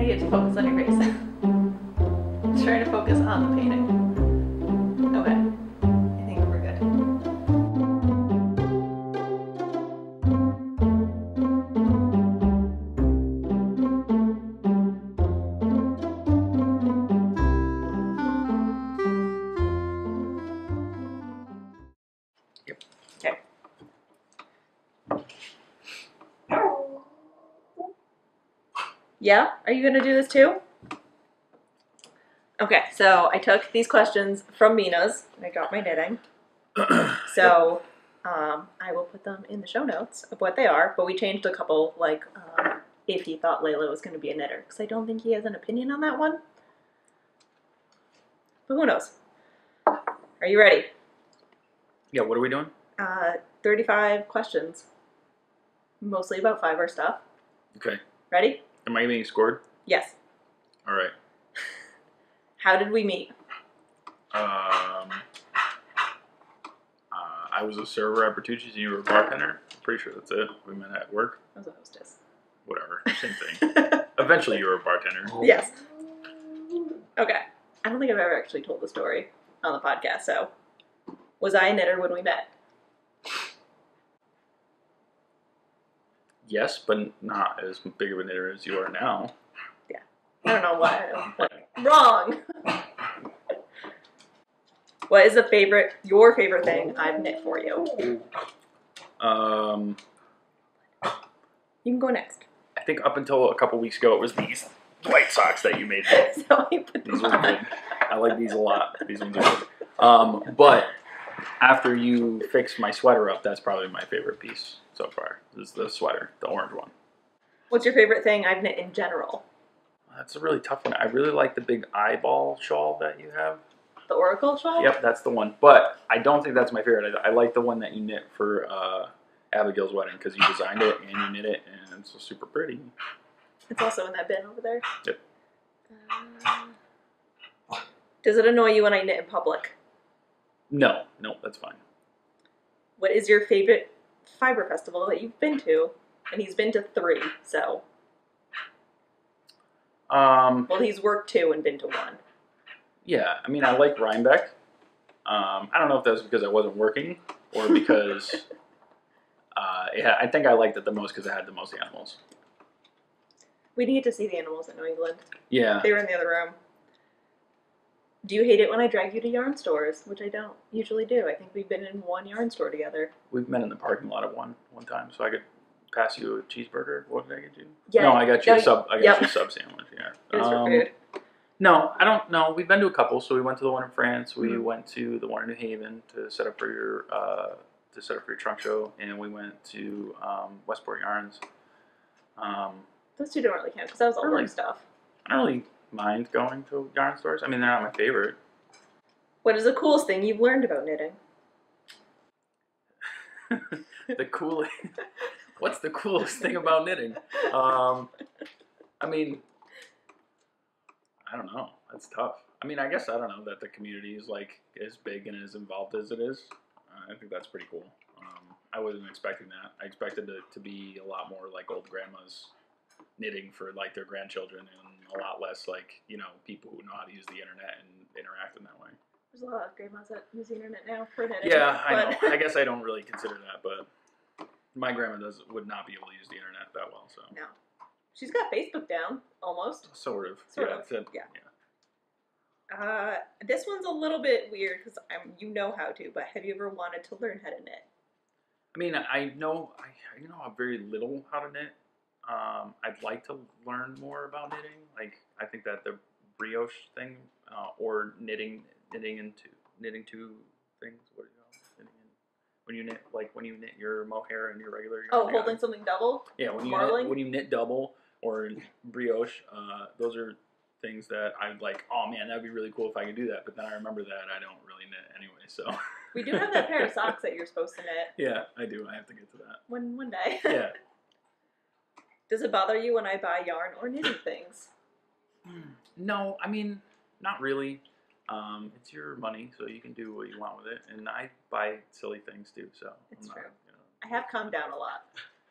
trying to get to focus on your face. Trying to focus on the painting. Okay. I think we're good. Yep. Okay. Yeah? Are you going to do this too? Okay, so I took these questions from Mina's, and I got my knitting. So I will put them in the show notes of what they are, but we changed a couple, like if he thought Layla was going to be a knitter, because I don't think he has an opinion on that one. But who knows? Are you ready? Yeah, what are we doing? 35 questions. Mostly about fiber stuff. Okay. Ready? Am I being scored? Yes. All right. How did we meet? I was a server at Bertucci's and you were a bartender. I'm pretty sure that's it. We met at work. I was a hostess. Whatever. Same thing. Eventually you were a bartender. Yes. Okay. I don't think I've ever actually told the story on the podcast, so. Was I a knitter when we met? Yes, but not as big of a knitter as you are now. Yeah. I don't know why. Wrong! What is your favorite thing I've knit for you? You can go next. I think up until a couple weeks ago it was these white socks that you made me. So I put These them are on. good. I like these a lot. These ones are good. But after you fixed my sweater up, that's probably my favorite piece so far. Is the sweater, the orange one. What's your favorite thing I've knit in general? That's a really tough one. I really like the big eyeball shawl that you have. The Oracle shawl? Yep, that's the one. But I don't think that's my favorite. I like the one that you knit for Abigail's wedding because you designed it and you knit it, and it's super pretty. It's also in that bin over there. Yep. Does it annoy you when I knit in public? No, that's fine. What is your favorite fiber festival that you've been to? And he's been to 3, so. Well, he's worked 2 and been to 1. Yeah, I mean, I like Rhinebeck. I don't know if that's because I wasn't working or because I think I liked it the most because it had the most animals. We didn't get to see the animals in New England. Yeah. They were in the other room. Do you hate it when I drag you to yarn stores? Which I don't usually do. I think we've been in 1 yarn store together. We've met in the parking lot at one time, so I could pass you a cheeseburger. What did I get you? Yeah. No, I got you a sub. I got you a sub sandwich. Yeah. It was for food. No, I don't know. We've been to a couple. So we went to the one in France. We went to the one in New Haven to set up for your trunk show, and we went to Westport Yarns. Those 2 don't really count because that was all Really? work stuff. I don't really mind going to yarn stores. I mean, they're not my favorite. What is the coolest thing you've learned about knitting? What's the coolest thing about knitting? I mean, I don't know. That's tough. I mean, I guess I don't know that the community is like as big and as involved as it is. I think that's pretty cool. I wasn't expecting that. I expected it to be a lot more like old grandmas knitting for like their grandchildren and a lot less like, you know, people who know how to use the internet and interact in that way. There's a lot of grandmas that use the internet now for knitting. Yeah, I know. I guess I don't really consider that, but my grandma would not be able to use the internet that well, so. No. She's got Facebook down, almost. Sort of. Sort of. This one's a little bit weird because you know how to, but have you ever wanted to learn how to knit? I mean, I know very little how to knit. I'd like to learn more about knitting. Like, I think that the brioche thing, or knitting two things. What do you call it? Knitting when you knit your mohair and your regular yarn. Oh, holding something double? Yeah, when you knit double or brioche, those are things that I'm like, oh man, that'd be really cool if I could do that. But then I remember that I don't really knit anyway, so. We do have that pair of socks that you're supposed to knit. Yeah, I do. I have to get to that. One day. Yeah. Does it bother you when I buy yarn or knitting things? No, I mean, not really. It's your money, so you can do what you want with it. And I buy silly things too, so. It's true. I have calmed down a lot.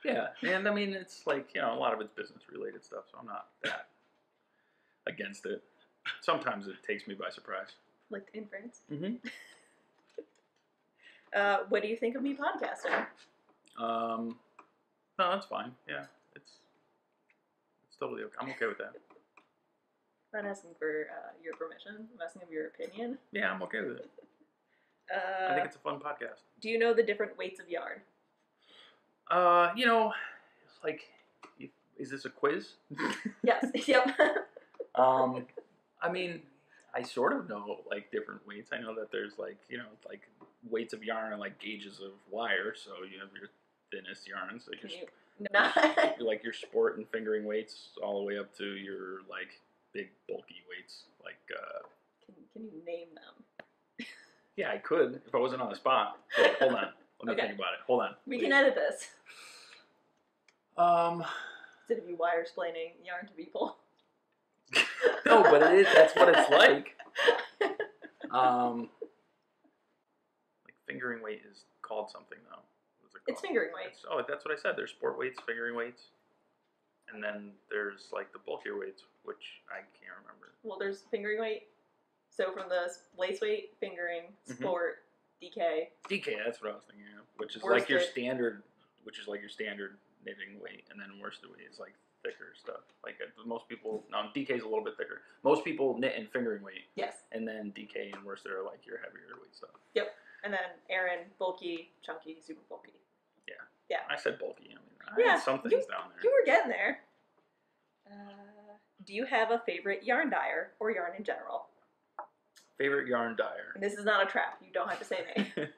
Yeah, and I mean, it's like, you know, a lot of it's business related stuff, so I'm not that against it. Sometimes it takes me by surprise. Like in France. Mm-hmm. What do you think of me podcasting? No, that's fine. Yeah, it's totally okay. I'm okay with that. I'm not asking for your permission. I'm asking of your opinion. Yeah, I'm okay with it. I think it's a fun podcast. Do you know the different weights of yarn? It's like, is this a quiz? Yes. Yep. I mean, I sort of know like different weights. I know that there's like weights of yarn and like gauges of wire. So you have your thinnest yarns, like your sport and fingering weights, all the way up to your like big bulky weights. Like, can you name them? Yeah, I could if I wasn't on the spot. Wait, hold on, let me think about it. Hold on. We can edit this. Um. Instead of you wire splaining yarn to people. No, but it is. That's what it's like. Like fingering weight is called something though. What's it called? It's fingering weight. That's what I said. There's sport weights, fingering weights, and then there's like the bulkier weights, which I can't remember. Well, there's fingering weight. So from the lace weight, fingering, sport, DK. DK, that's what I was thinking of. Which is worsted. like your standard, knitting weight, and then worsted weight is like thicker stuff. Like most people, DK is a little bit thicker. Most people knit in fingering weight. Yes. And then DK and worsted are like your heavier weight stuff. Yep. And then Aaron, bulky, chunky, super bulky. Yeah. Yeah. I said bulky. I mean, I had some things down there. You were getting there. Do you have a favorite yarn dyer or yarn in general? Favorite yarn dyer. And this is not a trap. You don't have to say me.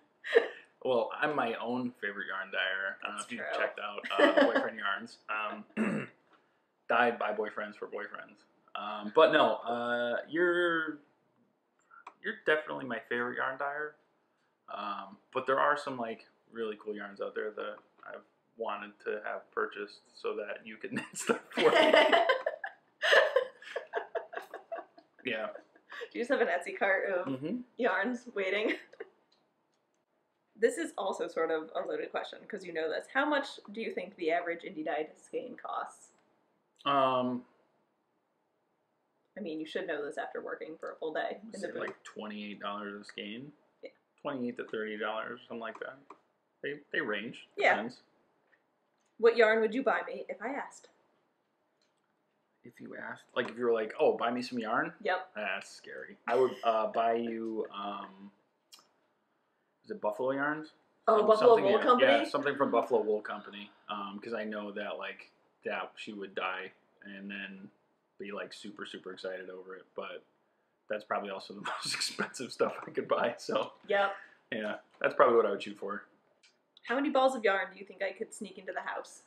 Well, I'm my own favorite yarn dyer. I don't know if you've checked out Boyfriend Yarns. Dyed by boyfriends for boyfriends. But no, you're definitely my favorite yarn dyer. But there are some like really cool yarns out there that I've wanted to have purchased so that you could knit stuff for me. Yeah. Do you just have an Etsy cart of yarns waiting? This is also sort of a loaded question because you know this. How much do you think the average indie dyed skein costs? I mean, you should know this after working for a full day. Is it like $28 a skein? Yeah. $28 to $30, something like that. They range. Yeah. Depends. What yarn would you buy me if I asked? If you asked, like if you were like, oh, buy me some yarn? Yep. That's scary. I would buy you, is it Buffalo Yarns? Oh, Buffalo Wool Company? Yeah, something from Buffalo Wool Company. Because I know that like that she would dye and then be like super, super excited over it. But that's probably also the most expensive stuff I could buy. So yep. Yeah, that's probably what I would shoot for. How many balls of yarn do you think I could sneak into the house?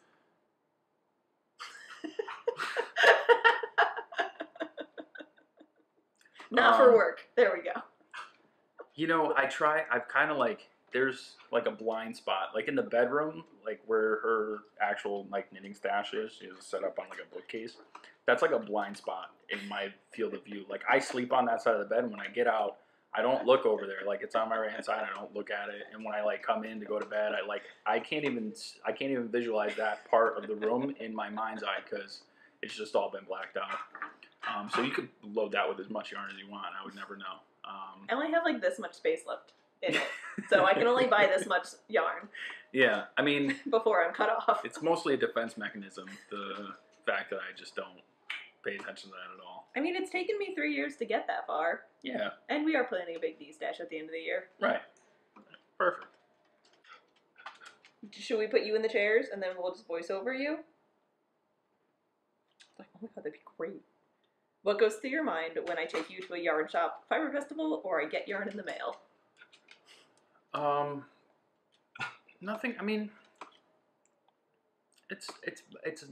Not for work. There we go. You know, I've kind of like, there's like a blind spot. Like in the bedroom, like where her actual like knitting stash is set up on like a bookcase. That's like a blind spot in my field of view. Like I sleep on that side of the bed and when I get out, I don't look over there. Like it's on my right hand side. I don't look at it. And when I like come in to go to bed, I can't even visualize that part of the room in my mind's eye because it's just all been blacked out. So you could load that with as much yarn as you want. I would never know. I only have like this much space left in it, so I can only buy this much yarn. Yeah, I mean, before I'm cut off. It's mostly a defense mechanism. The fact that I just don't pay attention to that at all. I mean, it's taken me 3 years to get that far. Yeah. And we are planning a big D stash at the end of the year. Right. Perfect. Should we put you in the chairs and then we'll just voice over you? Like, oh my god, that'd be great. What goes through your mind when I take you to a yarn shop, fiber festival, or I get yarn in the mail? Nothing. I mean, it's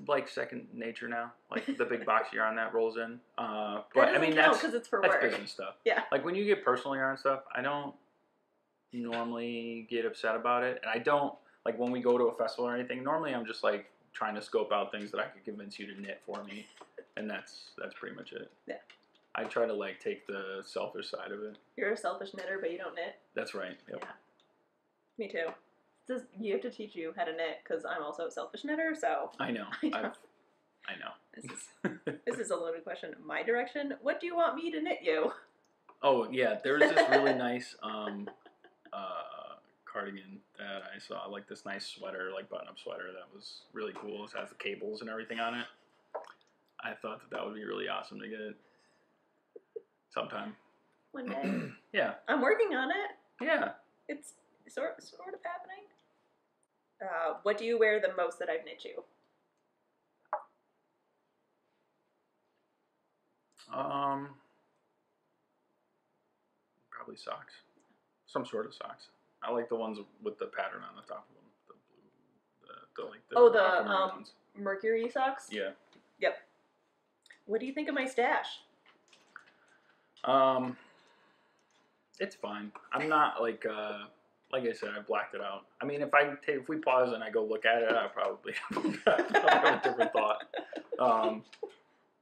like second nature now. Like the big box of yarn that rolls in. But I mean that's because it's for that's work. Business stuff. Yeah. Like when you get personal yarn stuff, I don't normally get upset about it, and I don't like when we go to a festival or anything. Normally, I'm just like trying to scope out things that I could convince you to knit for me. And that's pretty much it. Yeah. I try to like take the selfish side of it. You're a selfish knitter, but you don't knit. That's right. Yep. Yeah. Me too. You have to teach you how to knit because I'm also a selfish knitter. So I know. I know. This is a loaded question. My direction. What do you want me to knit you? Oh yeah, there's this really nice cardigan that I saw, like this nice sweater, like button-up sweater that was really cool. It has the cables and everything on it. I thought that would be really awesome to get sometime. One day. Yeah. I'm working on it. Yeah. It's sort of happening. What do you wear the most that I've knit you? Probably socks. Some sort of socks. I like the ones with the pattern on the top of them. The blue, the aquamarine ones. Mercury socks? Yeah. Yep. What do you think of my stash? It's fine. I'm not like I said, I blacked it out. I mean, if we pause and I go look at it, I probably have a different thought.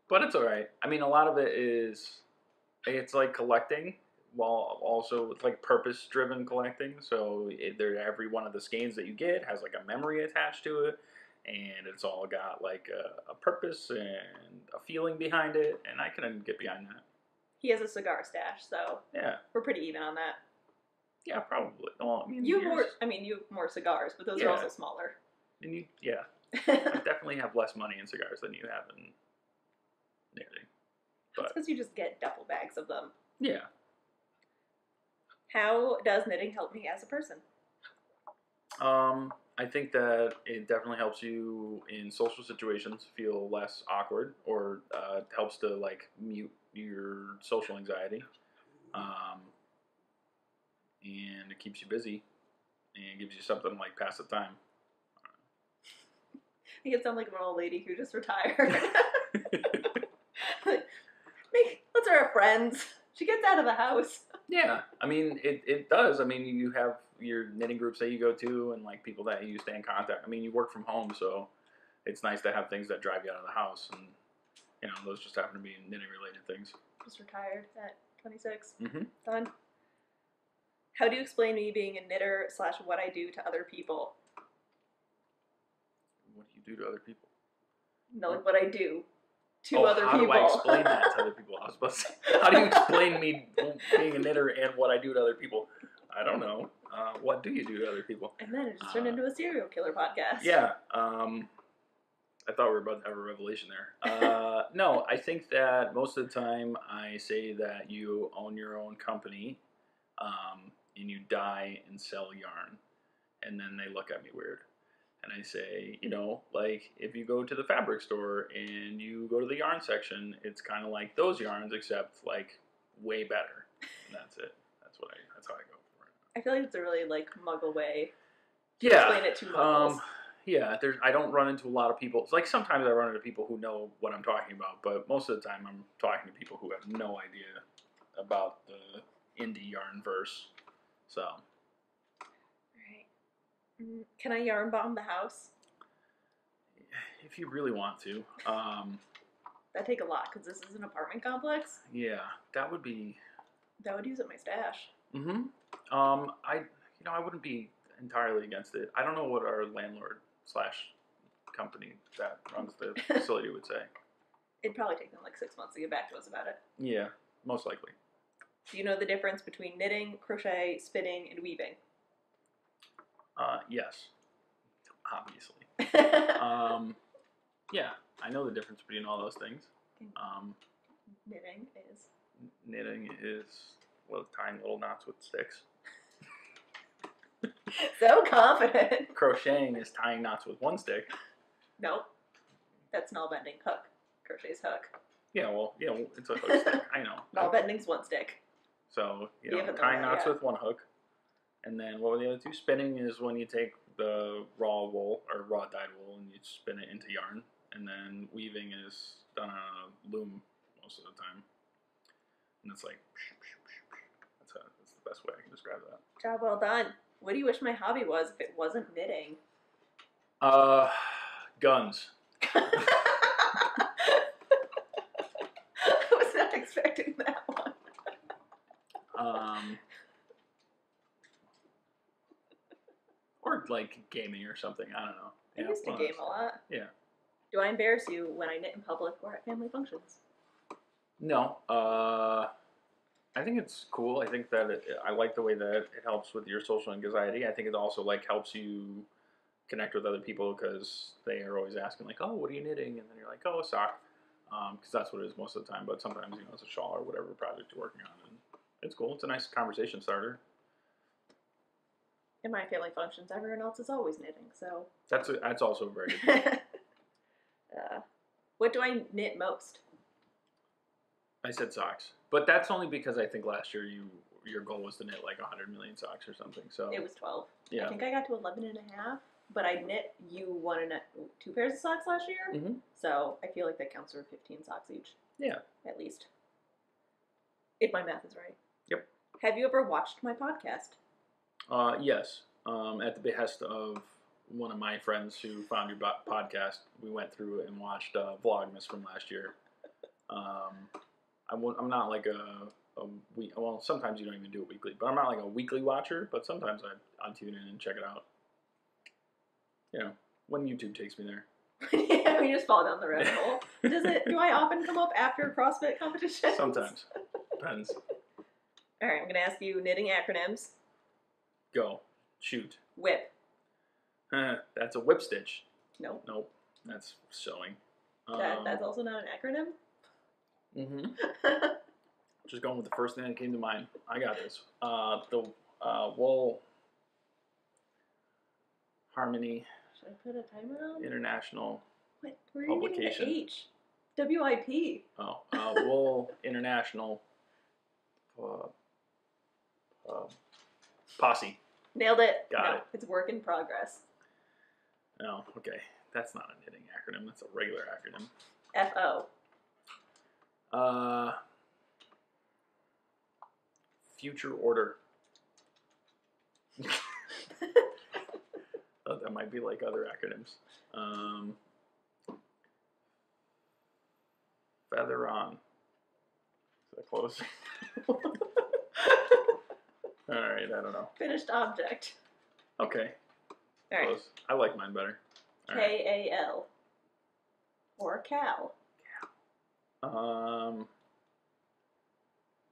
But it's all right. I mean, a lot of it's like collecting, while also it's like purpose-driven collecting. So every one of the skeins that you get has like a memory attached to it, and it's all got like a purpose and a feeling behind it, and I can get behind that. He has a cigar stash, so yeah, we're pretty even on that. Yeah, probably. Well, I mean, you have more cigars, but those are also smaller. And I definitely have less money in cigars than you have in knitting. That's because you just get duffel bags of them. Yeah. How does knitting help me as a person? I think that it definitely helps you in social situations feel less awkward, or helps to like mute your social anxiety. And it keeps you busy and gives you something to like pass the time. You can sound like an old lady who just retired. Let's are friends. She gets out of the house. Yeah, I mean, it does. I mean, you have your knitting groups that you go to and like people that you stay in contact. I mean, you work from home, so it's nice to have things that drive you out of the house. And, those just happen to be knitting related things. Just retired at 26. Mm-hmm. Done. How do you explain me being a knitter / what I do to other people? What do you do to other people? No, like what I do to other people. How do I explain that to other people? I was about to say, how do you explain me being a knitter and what I do to other people? I don't know. What do you do to other people? And then it just turned into a serial killer podcast. Yeah. I thought we were about to have a revelation there. No, I think that most of the time I say that you own your own company, and you dye and sell yarn, and then they look at me weird. And I say, like if you go to the fabric store and you go to the yarn section, it's kind of like those yarns, except like way better. And that's it. That's how I go for it. I feel like it's a really like muggle way to Yeah. explain it to muggles. Yeah, I don't run into a lot of people. It's like sometimes I run into people who know what I'm talking about, but most of the time I'm talking to people who have no idea about the indie yarn verse. So. Right. Can I yarn bomb the house? If you really want to. That'd take a lot because this is an apartment complex. Yeah, that would be. That would use up my stash. Mm-hmm. I wouldn't be entirely against it. I don't know what our landlord / company that runs the facility would say. It'd probably take them like 6 months to get back to us about it. Yeah, most likely. Do you know the difference between knitting, crochet, spinning, and weaving? Yes. Obviously. Yeah, I know the difference between all those things. Knitting is tying little knots with sticks. So confident. Crocheting is tying knots with one stick. Nope. That's null bending. Hook. Crochet's hook. Yeah, it's a hook stick. I know. Null bending's one stick. So, tying knots with one hook. And then what were the other two? Spinning is when you take the raw wool or raw dyed wool and you spin it into yarn. And then weaving is done on a loom most of the time. And it's like, that's the best way I can describe that. Job well done. What do you wish my hobby was if it wasn't knitting? Guns. I was not expecting that one. Or like gaming or something. I don't know. I used to game a lot. Yeah. Do I embarrass you when I knit in public or at family functions? No. I think it's cool. I think that I like the way that it helps with your social anxiety. I think it also like helps you connect with other people because they are always asking like, "Oh, what are you knitting?" And then you're like, "Oh, a sock," because that's what it is most of the time. But sometimes it's a shawl or whatever project you're working on, and it's cool. It's a nice conversation starter. In my family functions, everyone else is always knitting, so. That's also a very good point. What do I knit most? I said socks, but that's only because I think last year your goal was to knit like 100 million socks or something. So it was 12. Yeah. I think I got to 11 and a half, but I knit you 2 pairs of socks last year. Mm-hmm. So I feel like that counts for 15 socks each. Yeah. At least. If my math is right. Yep. Have you ever watched my podcast? Yes. At the behest of one of my friends who found your podcast, we went through and watched Vlogmas from last year. I'm not like a week. Well, sometimes you don't even do it weekly, but I'm not like a weekly watcher. But sometimes I tune in and check it out. You know, when YouTube takes me there. Yeah, we just fall down the rabbit hole. Do I often come up after CrossFit competitions? Sometimes. Depends. All right, I'm going to ask you knitting acronyms. Go. Shoot. Whip. That's a whip stitch. Nope. Nope. That's sewing. That's also not an acronym? Mm-hmm. Just going with the first thing that came to mind. I got this. The Wool Harmony Should I put a timer on? International What? Where are you getting Publication. the H? WIP. Oh, Wool International Posse. Nailed it. Got it. It's work in progress. Oh, okay. That's not a knitting acronym. That's a regular acronym. FO. Future order. Oh, that might be like other acronyms. Feather on. Is that close? All right, I don't know. Finished object. Okay. All right. Close. I like mine better. All right. KAL. Or Cal.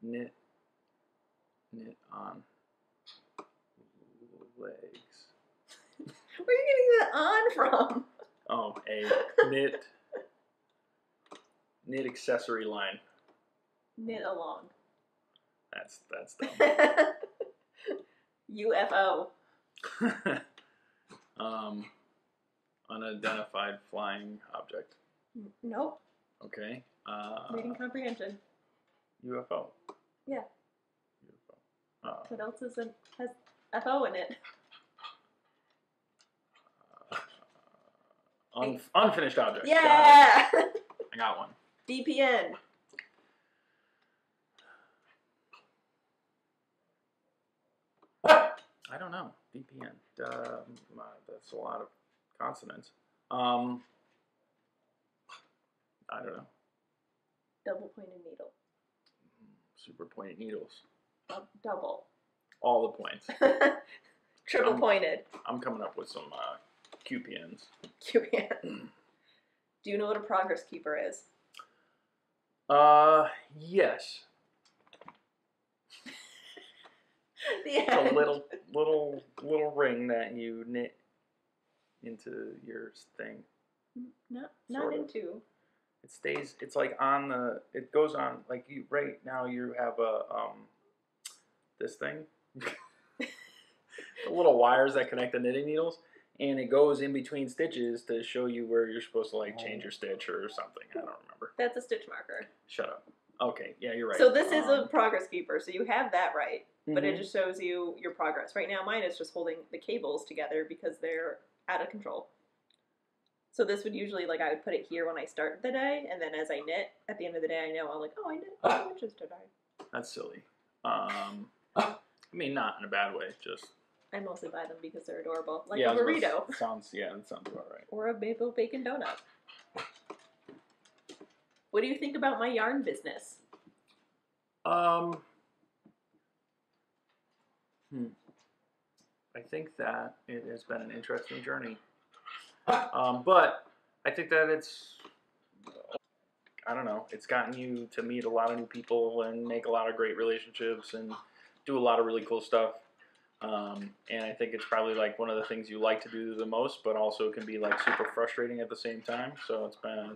Knit on legs. Where are you getting that on from? Oh, a knit accessory line. Knit along. That's dumb. UFO. Unidentified flying object. Nope. Okay. Reading comprehension. UFO. Yeah. UFO. What else has FO in it? Unfinished object. Yeah. I got one. DPN. I don't know. DPN. That's a lot of consonants. I don't know. Double pointed needle. Super pointed needles. Double. All the points. Triple pointed. I'm coming up with some QPNs. QPN. Do you know what a progress keeper is? Yes. It's a little ring that you knit into your thing. Not Sort of. into. It stays. It's like on the. It goes on like you right now. You have a this thing. The little wires that connect the knitting needles, and it goes in between stitches to show you where you're supposed to like change your stitch or something. I don't remember. That's a stitch marker. Shut up. Okay, yeah, you're right. So this is a progress keeper, so you have that right, but it Mhm. just shows you your progress. Right now mine is just holding the cables together because they're out of control. So this would usually, like, I would put it here when I start the day, and then as I knit, at the end of the day I know, I'm like, oh, I knit 2 inches today. That's silly. I mean, not in a bad way, just... I mostly buy them because they're adorable. Like yeah, a burrito. that sounds about right. Or a maple bacon donut. What do you think about my yarn business? I think that it has been an interesting journey. But I think that I don't know, it's gotten you to meet a lot of new people and make a lot of great relationships and do a lot of really cool stuff. And I think it's probably like one of the things you like to do the most, but also can be like super frustrating at the same time. So it's a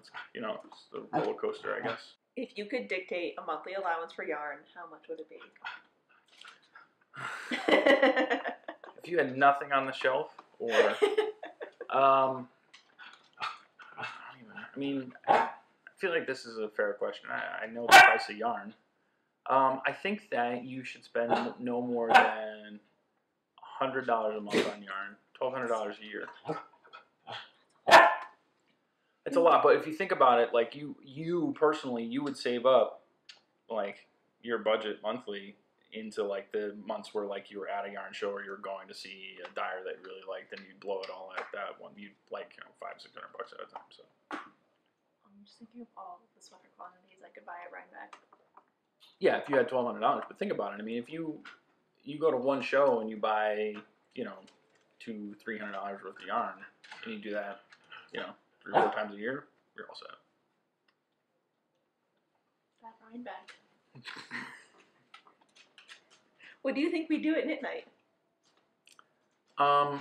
roller coaster, I guess. If you could dictate a monthly allowance for yarn, how much would it be? If you had nothing on the shelf, or I feel like this is a fair question. I know the price of yarn. I think that you should spend no more than $100 a month on yarn, $1,200 a year. It's a lot, but if you think about it, like you personally, you would save up like your budget monthly into like the months where like you were at a yarn show or you were going to see a dyer that you really liked, and you'd blow it all at that one. You'd like $500-600 at a time. So I'm just thinking of all the sweater quantities I could buy at Rhinebeck. yeah, if you had $1,200, but think about it. I mean, if you go to one show and you buy $200-300 worth of yarn, and you do that 3 or 4 times a year, you're all set. That Rhinebeck. What do you think we do at knit night? I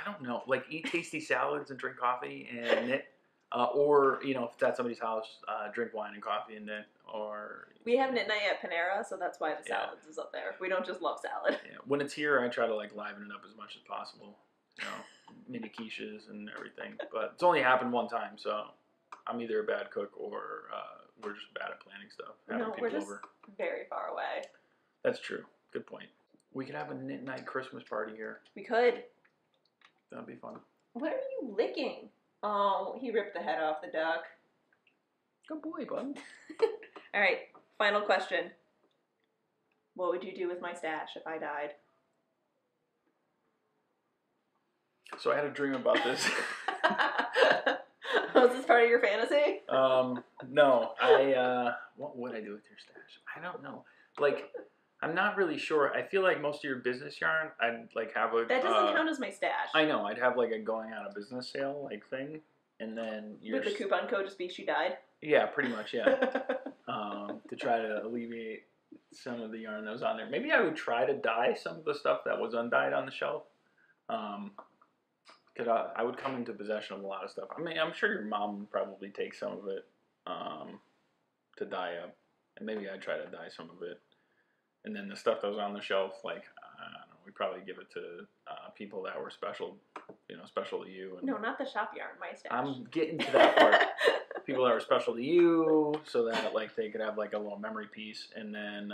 don't know. Like eat tasty salads and drink coffee and knit, or if it's at somebody's house, drink wine and coffee and knit. Or we have knit night at Panera, so that's why the salads is up there. We don't just love salad. Yeah, when it's here, I try to like liven it up as much as possible. Mini quiches and everything. But it's only happened one time, so I'm either a bad cook or we're just bad at planning stuff. No, we're just very far away. That's true. Good point. We could have a knit night Christmas party here. We could. That'd be fun. What are you licking? Oh, he ripped the head off the duck. Good boy, bud. All right, final question. What would you do with my stash if I died? So I had a dream about this. Was this part of your fantasy? No. What would I do with your stash? I don't know. Like, I'm not really sure. I feel like most of your business yarn, I'd like have a... That doesn't count as my stash. I know. I'd have like a going out of business sale like thing. And then would the coupon code just be she died? Yeah, pretty much, yeah. To try to alleviate some of the yarn that was on there. Maybe I would try to dye some of the stuff that was undyed on the shelf. Because I would come into possession of a lot of stuff. I mean, I'm sure your mom would probably take some of it to dye up. And maybe I'd try to dye some of it. And then the stuff that was on the shelf, like, I don't know, we'd probably give it to people that were special, special to you. And no, not the shop yarn, my stash. I'm getting to that part. People that were special to you, so that like they could have like a little memory piece. And then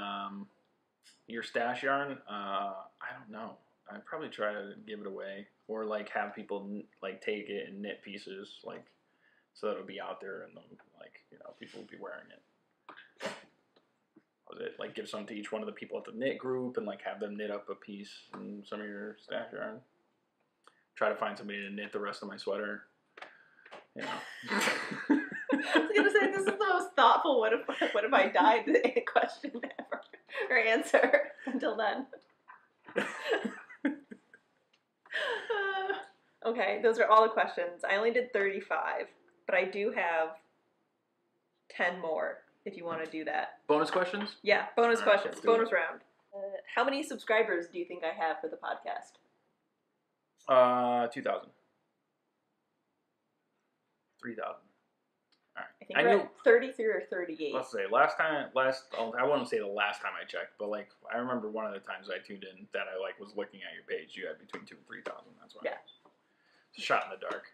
your stash yarn, I don't know. I'd probably try to give it away, or like have people like take it and knit pieces, like so that it would be out there and like people would be wearing it. Was it like give some to each one of the people at the knit group and like have them knit up a piece and some of your stash yarn? Try to find somebody to knit the rest of my sweater. I was gonna say this is the most thoughtful what if I died question ever or answer until then. Okay, those are all the questions. I only did 35, but I do have 10 more if you want to do that. Bonus questions? Yeah, bonus questions. Bonus round. How many subscribers do you think I have for the podcast? 2,000. 3,000. All right. I think we're at 33 or 38. Let's say I wouldn't say the last time I checked, but like I remember one of the times I tuned in that I like was looking at your page. You had between 2,000 and 3,000. That's why. Yeah. It's a shot in the dark.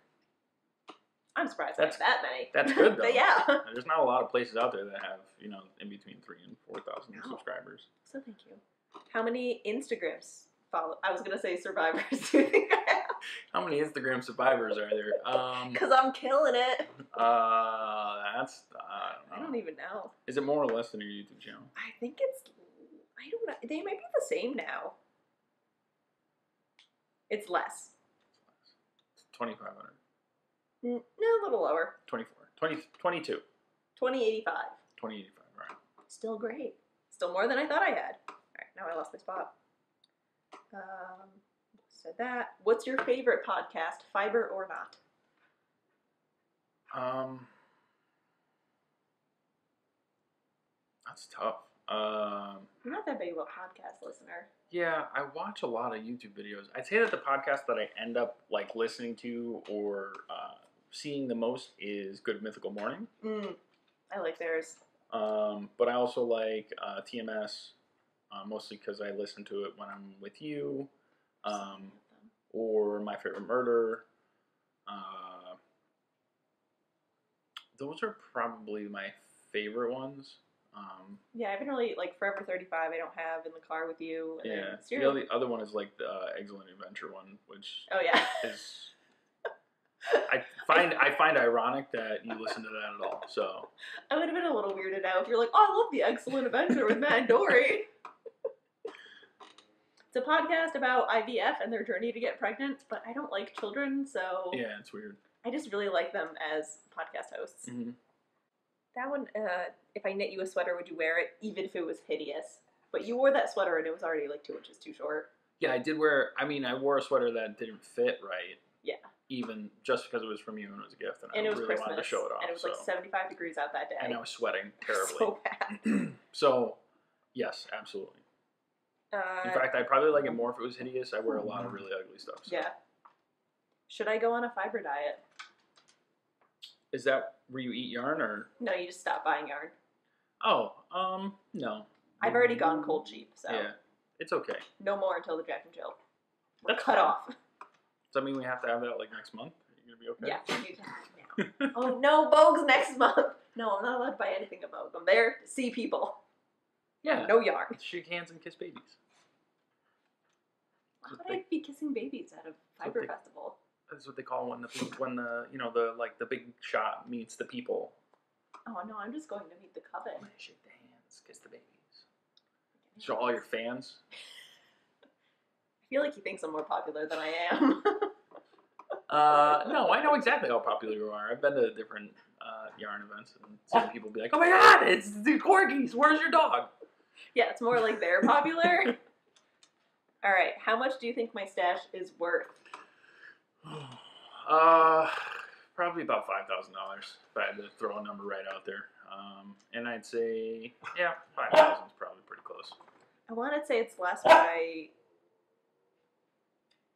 I'm surprised that's that many. That's good though. But yeah. There's not a lot of places out there that have in between 3,000 and 4,000 subscribers. So thank you. How many Instagrams follow? I was gonna say survivors. Do you think I have? How many Instagram survivors are there? Because I'm killing it. I don't even know. Is it more or less than your YouTube channel? I think it's. I don't know. They might be the same now. It's less. 2,500. No, a little lower. 24. 22. 2085. 2085, right. Still great. Still more than I thought I had. All right, now I lost my spot. Said that. What's your favorite podcast, fiber or not? That's tough. You're not that big of a podcast listener. Yeah, I watch a lot of YouTube videos. I'd say that the podcast that I end up like listening to or seeing the most is Good Mythical Morning. I like theirs. But I also like TMS, mostly because I listen to it when I'm with you, or My Favorite Murder. Those are probably my favorite ones. Yeah, I haven't really, like, Forever 35 I don't have in the car with you. And Yeah, then the other one is like the Excellent Adventure one, which is... I find ironic that you listen to that at all. So I would have been a little weirded out if you're like, oh, I love the Excellent Adventure with Matt and Dory. It's a podcast about IVF and their journey to get pregnant, but I don't like children, so yeah, it's weird. I just really like them as podcast hosts. Mm-hmm. That one, if I knit you a sweater, would you wear it, even if it was hideous? But you wore that sweater and it was already like 2 inches too short. Yeah, I did wear. I mean, I wore a sweater that didn't fit right. Yeah. Even just because it was from you and it was a gift, and it I was really Christmas, wanted to show it off. and it was like 75 degrees out that day. And I was sweating terribly. So bad. So, yes, absolutely. In fact, I'd probably like it more if it was hideous. I wear a lot of really ugly stuff. So. Yeah. Should I go on a fiber diet? Is that where you eat yarn, or? No, you just stop buying yarn. Oh, no. I've already gone cold cheap, so. Yeah, it's okay. No more until the Jack and Jill. We're That's cut fine. off. Does that mean we have to have that like next month? Are you gonna be okay? Yeah, we need to have it now. Oh no, Vogue's next month. No, I'm not allowed to buy anything at Vogue. I'm there to see people. Yeah. No yarn. Shake hands and kiss babies. Why would I be kissing babies at a fiber festival? That's what they call when the big shot meets the people. Oh no, I'm just going to meet the coven. Shake the hands, kiss the babies. Show all your fans. I feel like he thinks I'm more popular than I am. No, I know exactly how popular you are. I've been to different yarn events and seen people be like, "Oh my God, it's the corgis. Where's your dog?" Yeah, it's more like they're popular. All right, how much do you think my stash is worth? Probably about $5,000 if I had to throw a number right out there. And I'd say, yeah, 5,000 is probably pretty close. I want to say it's less, but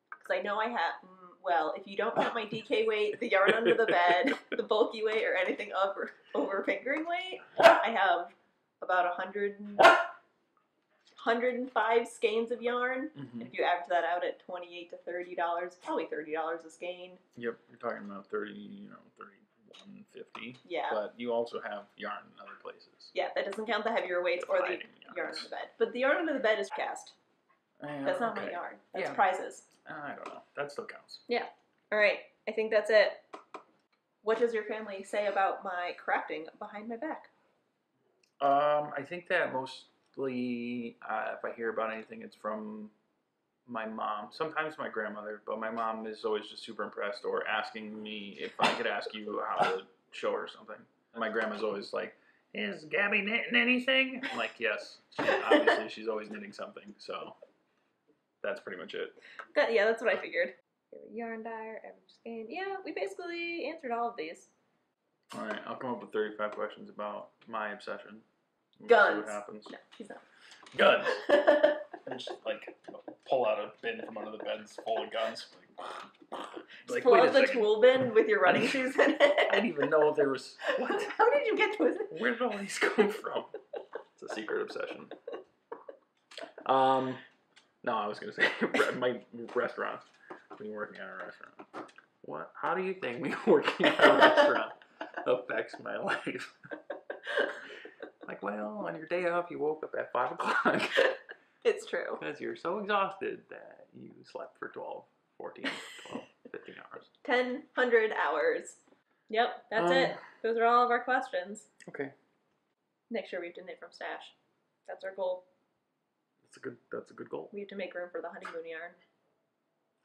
because I know I have. Well, if you don't count my DK weight, the yarn under the bed, the bulky weight, or anything over fingering weight, I have about 105 skeins of yarn. Mm-hmm. If you average that out at $28 to $30, probably $30 a skein. Yep, you're talking about 31.50. Yeah. But you also have yarn in other places. Yeah, that doesn't count the heavier weights or the yarn under the bed. But the yarn under the bed is cast. That's not my yarn. That's prizes. I don't know. That still counts. Yeah. All right. I think that's it. What does your family say about my crafting behind my back? I think that mostly, if I hear about anything, it's from my mom. Sometimes my grandmother, but my mom is always just super impressed or asking me if I could ask you how to show her something. And my grandma's always like, "Is Gabby knitting anything?" I'm like, yes. Obviously, she's always knitting something, so that's pretty much it. Yeah, that's what I figured. Yarn dyer, average skein. Yeah, we basically answered all of these. All right, I'll come up with 35 questions about my obsession. We'll Guns. see what happens. No, he's not. Guns. Just like pull out a bin from under the beds full of guns. Like, pull out the tool bin with your running shoes in it. I didn't even know if there was. What? How did you get to it? Where did all these come from? It's a secret obsession. No, I was gonna say my restaurant. Me working at a restaurant. What? How do you think me working at a restaurant affects my life? Like, well, on your day off, you woke up at 5 o'clock. It's true. Because you're so exhausted that you slept for 15 hours. 100 hours. Yep, that's it. Those are all of our questions. Okay. Next year we have to knit from stash. That's our goal. That's a good goal. We have to make room for the honeymoon yarn.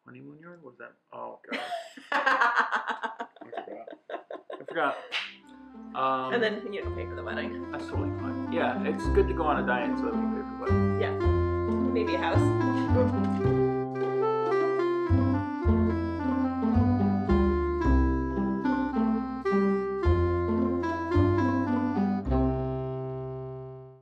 Honeymoon yarn? What's that? Oh, God. I forgot. And then, pay for the wedding. That's totally fine. Yeah, it's good to go on a diet so that we can pay for the wedding. Yeah. Maybe a house.